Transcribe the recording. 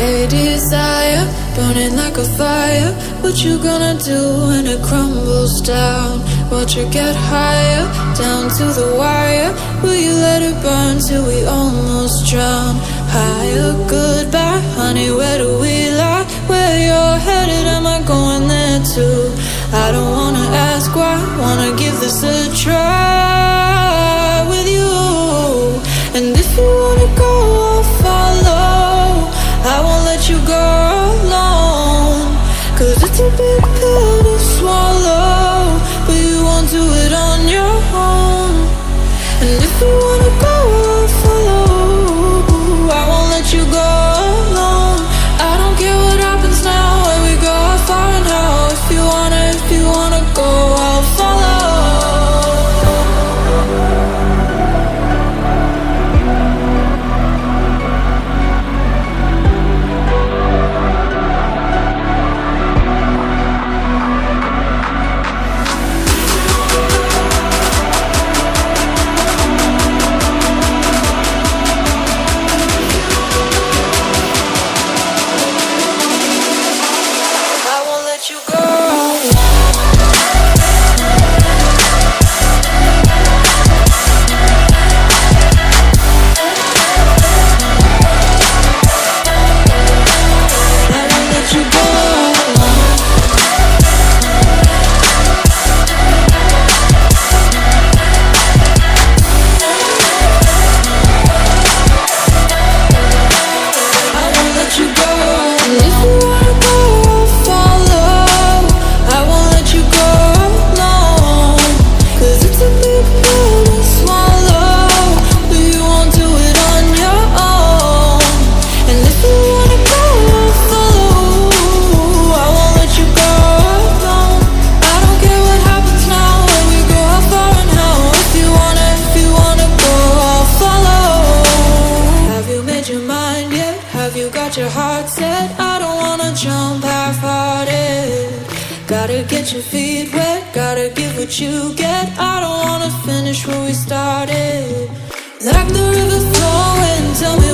a desire, burning like a fire. What you gonna do when it crumbles down? Watch it get higher, down to the wire. Will you let it burn till we almost drown? Higher, goodbye, honey, where do we lie? Where you're headed, am I going there too? I don't wanna ask why, wanna give this a try with you. And if you wanna go, I'll follow. I won't let you go alone, 'cause it's a big pill to swallow, but you won't do it on your own. And if you wanna go, I'll follow. I won't let you go alone. I don't care what happens now, where we go, how far and how. If you wanna go, I'll follow. Your heart set, I don't wanna jump half-hearted. Gotta get your feet wet, gotta give what you get. I don't wanna finish where we started. Like the river flowing, tell me